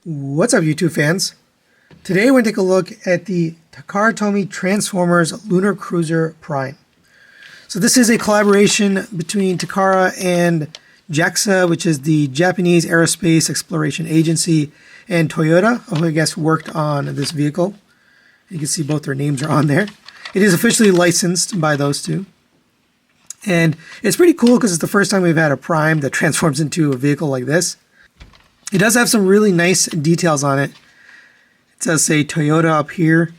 What's up, YouTube fans? Today we're going to take a look at the Takara Tomy Transformers Lunar Cruiser Prime. So this is a collaboration between Takara and JAXA, which is the Japanese Aerospace Exploration Agency, and Toyota, who I guess worked on this vehicle. You can see both their names are on there. It is officially licensed by those two. And it's pretty cool because it's the first time we've had a Prime that transforms into a vehicle like this. It does have some really nice details on it. It does say Toyota up here.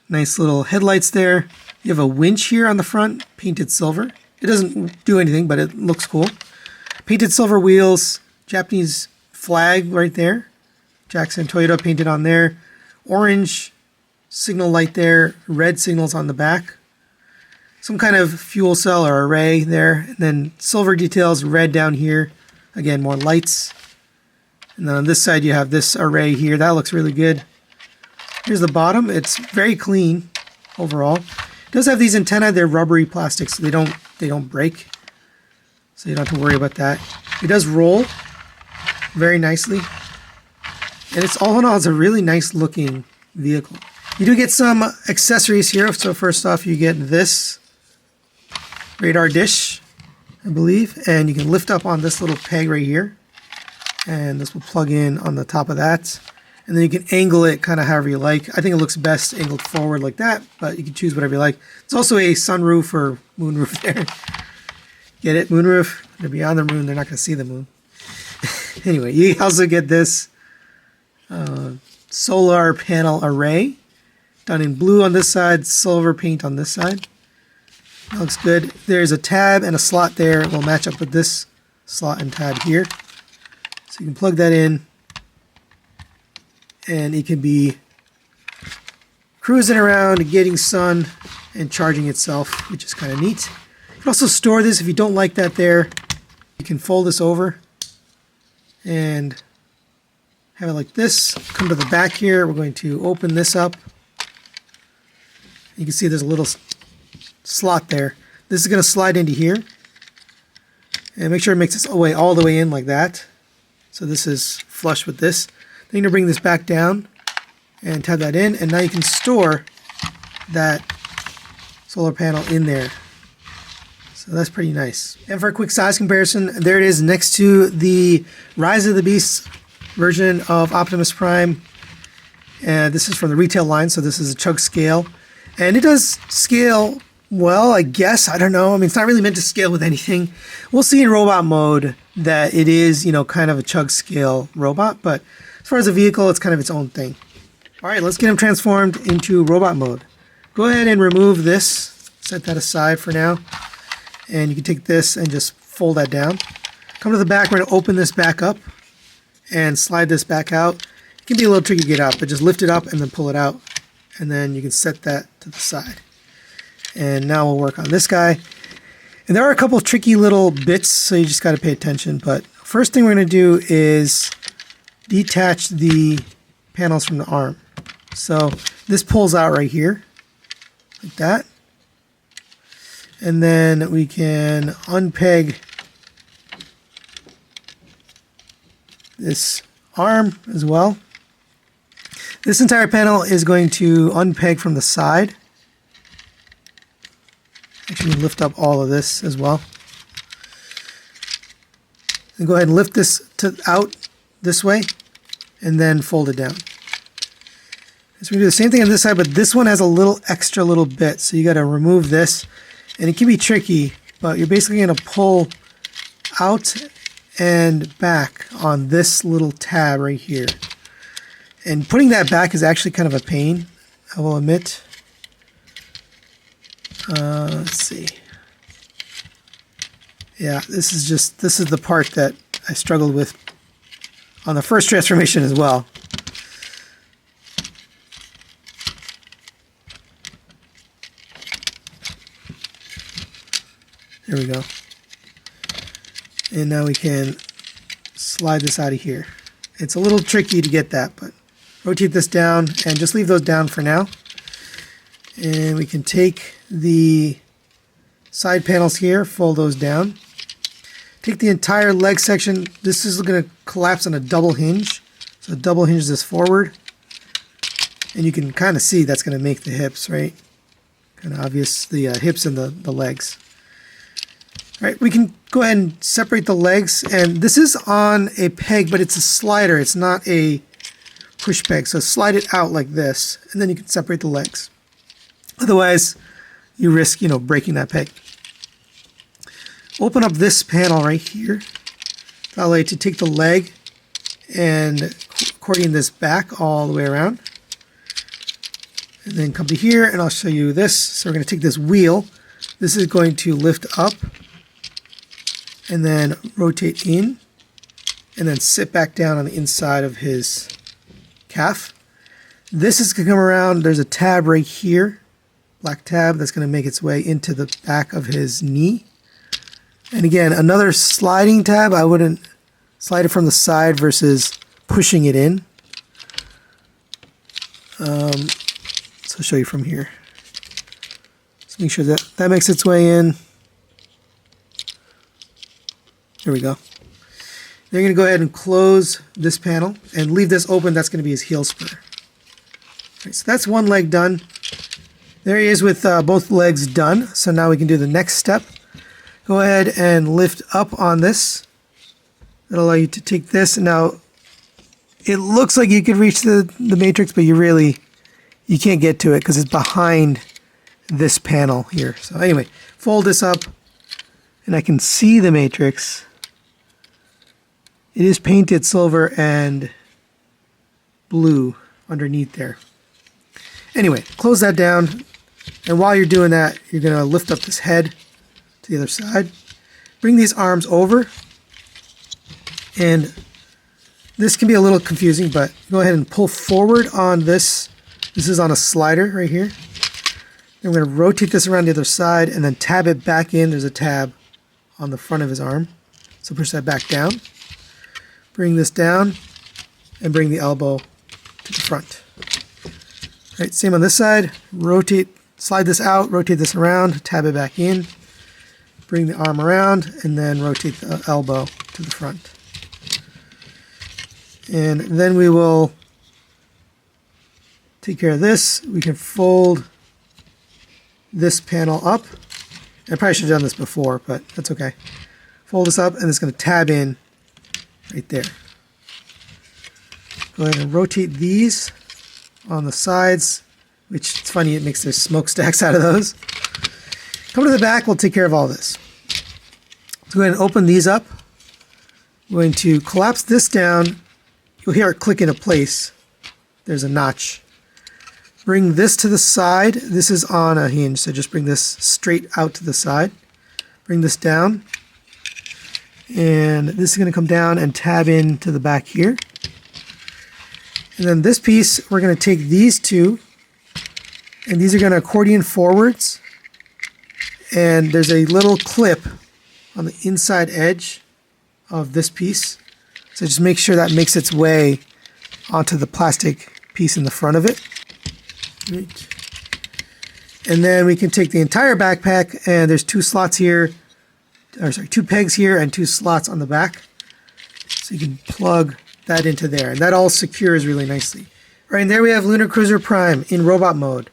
Nice little headlights there. You have a winch here on the front, painted silver. It doesn't do anything, but it looks cool. Painted silver wheels, Japanese flag right there. JAXA and Toyota painted on there. Orange signal light there, red signals on the back. Some kind of fuel cell or array there. And then silver details, red down here. Again, more lights. And then on this side you have this array here. That looks really good. Here's the bottom. It's very clean overall. It does have these antennae. They're rubbery plastic, so they don't break. So you don't have to worry about that. It does roll very nicely. And it's all in all, it's a really nice looking vehicle. You do get some accessories here. So first off, you get this radar dish, I believe. And you can lift up on this little peg right here. And this will plug in on the top of that. And then you can angle it kind of however you like. I think it looks best angled forward like that, but you can choose whatever you like. It's also a sunroof or moonroof there. Get it? Moonroof. They're beyond the moon. They're not going to see the moon. Anyway, you also get this solar panel array. Done in blue on this side, silver paint on this side. That looks good. There's a tab and a slot there. It will match up with this slot and tab here. So you can plug that in, and it can be cruising around, getting sun, and charging itself, which is kind of neat. You can also store this if you don't like that there. You can fold this over and have it like this. Come to the back here. We're going to open this up. You can see there's a little slot there. This is going to slide into here. And make sure it makes its way all the way in like that. So this is flush with this. Then you're going to bring this back down and tab that in, and now you can store that solar panel in there. So that's pretty nice. And for a quick size comparison, there it is next to the Rise of the Beasts version of Optimus Prime. And this is from the retail line, so this is a chug scale. And it does scale well, I guess. I don't know. I mean, it's not really meant to scale with anything. We'll see in robot mode that it is, kind of a chug scale robot. But as far as a vehicle, it's kind of its own thing. All right, let's get him transformed into robot mode. Go ahead and remove this. Set that aside for now. And you can take this and just fold that down. Come to the back. We're going to open this back up and slide this back out. It can be a little tricky to get out, but just lift it up and then pull it out. And then you can set that to the side. And now we'll work on this guy. And there are a couple of tricky little bits, so you just got to pay attention. But first thing we're going to do is detach the panels from the arm. So this pulls out right here, like that. And then we can unpeg this arm as well. This entire panel is going to unpeg from the side. Actually, lift up all of this as well. And go ahead and lift this out this way, and then fold it down. So we do the same thing on this side, but this one has a little extra little bit, so you got to remove this, and it can be tricky, but you're basically going to pull out and back on this little tab right here. And putting that back is actually kind of a pain, I will admit. Let's see. Yeah, this is the part that I struggled with on the first transformation as well. There we go. And now we can slide this out of here. It's a little tricky to get that, but rotate this down and just leave those down for now. And we can take the side panels here, fold those down. Take the entire leg section. This is going to collapse on a double hinge. So So double hinge this forward. And you can kind of see that's going to make the hips, right? Kind of obvious, the hips and the legs. All right, we can go ahead and separate the legs. And this is on a peg, but it's a slider. It's not a push peg. So slide it out like this, and then you can separate the legs. Otherwise, you risk, breaking that peg. Open up this panel right here. That allows you to take the leg and accordion this back all the way around. And then come to here, and I'll show you this. So we're going to take this wheel. This is going to lift up and then rotate in and then sit back down on the inside of his calf. This is going to come around. There's a tab right here, black tab, that's going to make its way into the back of his knee. And again, another sliding tab. I wouldn't slide it from the side versus pushing it in. So I'll show you from here. Just make sure that that makes its way in. There we go. Then you're going to go ahead and close this panel and leave this open. That's going to be his heel spur. Right, so that's one leg done. There he is with both legs done. So now we can do the next step. Go ahead and lift up on this. That'll allow you to take this. And now it looks like you could reach the matrix, but you can't get to it because it's behind this panel here. So anyway, fold this up and I can see the matrix. It is painted silver and blue underneath there. Anyway, close that down. And while you're doing that, you're going to lift up this head to the other side. Bring these arms over. And this can be a little confusing, but go ahead and pull forward on this. This is on a slider right here. Then we're going to rotate this around the other side and then tab it back in. There's a tab on the front of his arm. So push that back down. Bring this down and bring the elbow to the front. All right, same on this side. Rotate, slide this out, rotate this around, tab it back in. Bring the arm around and then rotate the elbow to the front. And then we will take care of this. We can fold this panel up. I probably should have done this before, but that's okay. Fold this up and it's going to tab in right there. Go ahead and rotate these on the sides, which it's funny, it makes their smokestacks out of those. Come to the back, we'll take care of all this. So go ahead and open these up. I'm going to collapse this down. You'll hear it click into place. There's a notch. Bring this to the side. This is on a hinge, so just bring this straight out to the side. Bring this down. And this is going to come down and tab in to the back here. And then this piece, we're going to take these two, and these are going to accordion forwards. And there's a little clip on the inside edge of this piece. So just make sure that makes its way onto the plastic piece in the front of it. Right. And then we can take the entire backpack, and there's two slots here, or sorry, two pegs here and two slots on the back. So you can plug that into there, and that all secures really nicely. Right, and there we have Lunar Cruiser Prime in robot mode.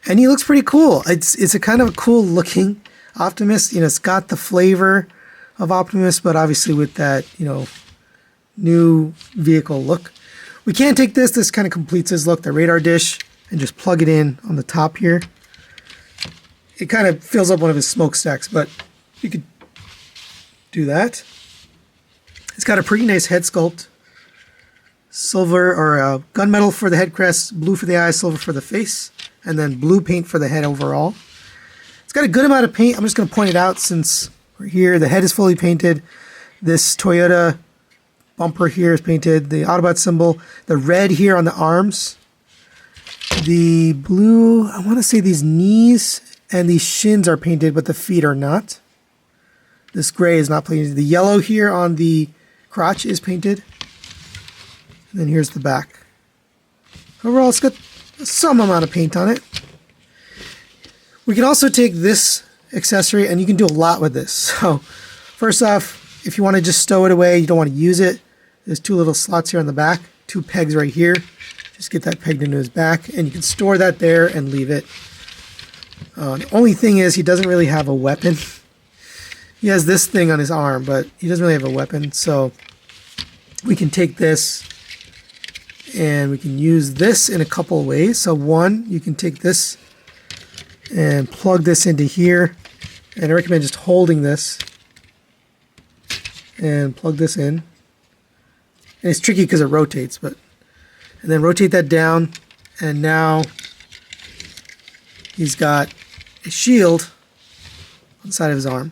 And he looks pretty cool. It's a kind of a cool looking Optimus. It's got the flavor of Optimus, but obviously with that, new vehicle look. We can take this. This kind of completes his look, the radar dish, and just plug it in on the top here. It kind of fills up one of his smokestacks, but you could do that. It's got a pretty nice head sculpt. Silver or gunmetal for the head crest, blue for the eyes, silver for the face, and then blue paint for the head overall. It's got a good amount of paint. I'm just going to point it out since we're here. The head is fully painted. This Toyota bumper here is painted. The Autobot symbol. The red here on the arms. The blue, I want to say these knees and these shins are painted, but the feet are not. This gray is not painted. The yellow here on the crotch is painted. And then here's the back. Overall, it's got some amount of paint on it. We can also take this accessory, and you can do a lot with this. So, first off, if you want to just stow it away, you don't want to use it, there's two little slots here on the back 2 pegs right here. Just get that pegged into his back, and you can store that there and leave it. The only thing is he doesn't really have a weapon. He has this thing on his arm, but he doesn't really have a weapon. So we can take this and we can use this in a couple of ways. So one, you can take this and plug this into here. And I recommend just holding this and plug this in. And it's tricky because it rotates, but and then rotate that down, and now he's got a shield on the side of his arm.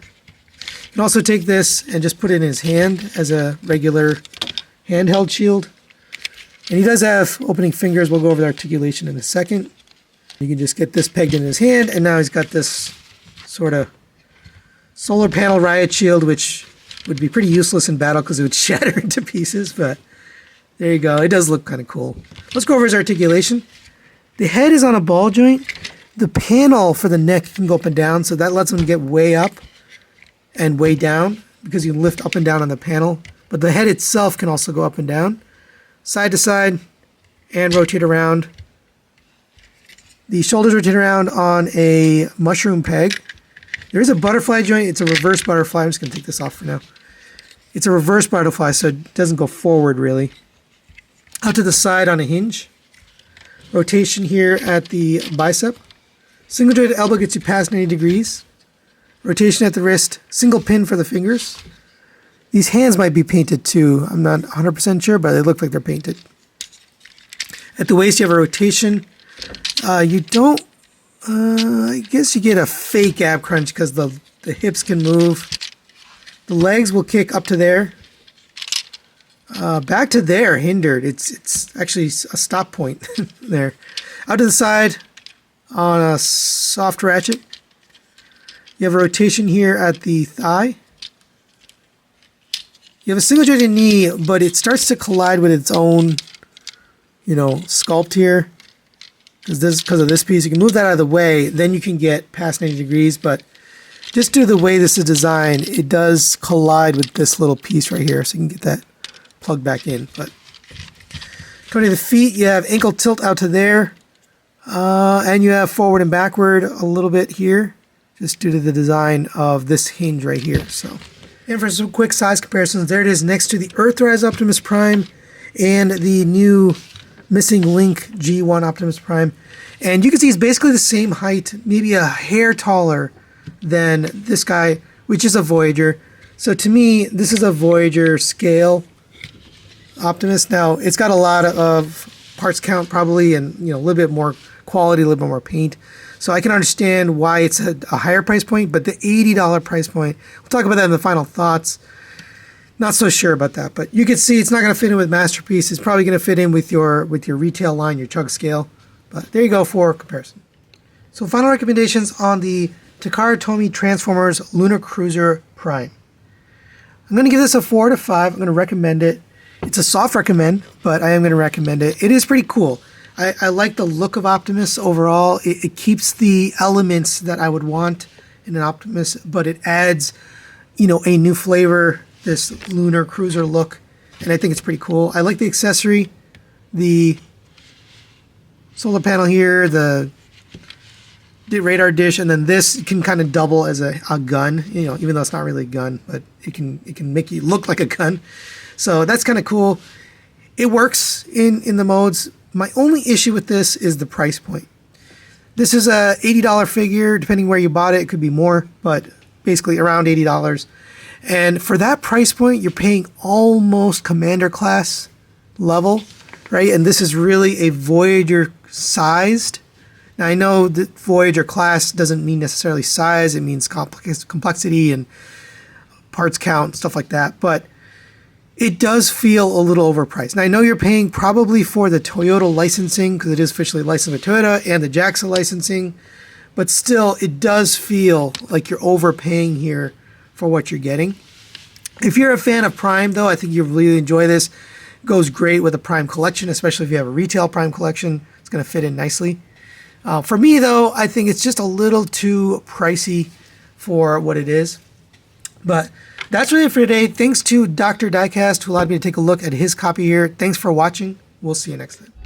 You can also take this and just put it in his hand as a regular handheld shield. And he does have opening fingers. We'll go over the articulation in a second. You can just get this pegged in his hand, and now he's got this sort of solar panel riot shield, which would be pretty useless in battle because it would shatter into pieces, but there you go. It does look kind of cool. Let's go over his articulation. The head is on a ball joint. The panel for the neck can go up and down, so that lets him get way up and way down because you can lift up and down on the panel. But the head itself can also go up and down, side to side, and rotate around. The shoulders rotate around on a mushroom peg. There is a butterfly joint. It's a reverse butterfly. I'm just going to take this off for now. It's a reverse butterfly, so it doesn't go forward really. Out to the side on a hinge. Rotation here at the bicep. Single jointed elbow gets you past 90 degrees. Rotation at the wrist. Single pin for the fingers. These hands might be painted too. I'm not 100% sure, but they look like they're painted. At the waist, you have a rotation. You don't, I guess you get a fake ab crunch because the hips can move. The legs will kick up to there. Back to there, hindered. It's actually a stop point there. Out to the side on a soft ratchet. You have a rotation here at the thigh. You have a single jointed knee, but it starts to collide with its own, sculpt here. Because of this piece, you can move that out of the way, then you can get past 90 degrees, but just due to the way this is designed, it does collide with this little piece right here, so you can get that plugged back in. But going to the feet, you have ankle tilt out to there, and you have forward and backward a little bit here, just due to the design of this hinge right here. So, and for some quick size comparisons, there it is next to the Earthrise Optimus Prime and the new missing link G1 Optimus Prime. And you can see he's basically the same height, maybe a hair taller than this guy, which is a Voyager. So to me, this is a Voyager scale Optimus. Now, it's got a lot of parts count probably, and a little bit more quality, a little bit more paint. So I can understand why it's a higher price point, but the $80 price point, we'll talk about that in the final thoughts. Not so sure about that, but you can see it's not going to fit in with Masterpiece. It's probably going to fit in with your retail line, your chug scale. But there you go for comparison. So final recommendations on the Takara Tomy Transformers Lunar Cruiser Prime. I'm going to give this a 4 out of 5. I'm going to recommend it. It's a soft recommend, but I am going to recommend it. It is pretty cool. I like the look of Optimus overall. It keeps the elements that I would want in an Optimus, but it adds, a new flavor, this Lunar Cruiser look, and I think it's pretty cool. I like the accessory, the solar panel here, the radar dish, and then this can kind of double as a gun, even though it's not really a gun, but it can make you look like a gun. So that's kind of cool. It works in the modes. My only issue with this is the price point. This is a $80 figure, depending where you bought it. It could be more, but basically around $80. And for that price point, you're paying almost Commander class level, right? And this is really a Voyager sized. Now I know that Voyager class doesn't mean necessarily size. It means complexity and parts count, stuff like that. But it does feel a little overpriced. Now I know you're paying probably for the Toyota licensing because it is officially licensed by Toyota and the JAXA licensing. But still, it does feel like you're overpaying here for what you're getting. If you're a fan of Prime, though, I think you'll really enjoy this. It goes great with a Prime collection, especially if you have a retail Prime collection. It's going to fit in nicely. For me, though, I think it's just a little too pricey for what it is. But that's really it for today. Thanks to Dr. Diecast, who allowed me to take a look at his copy here. Thanks for watching. We'll see you next time.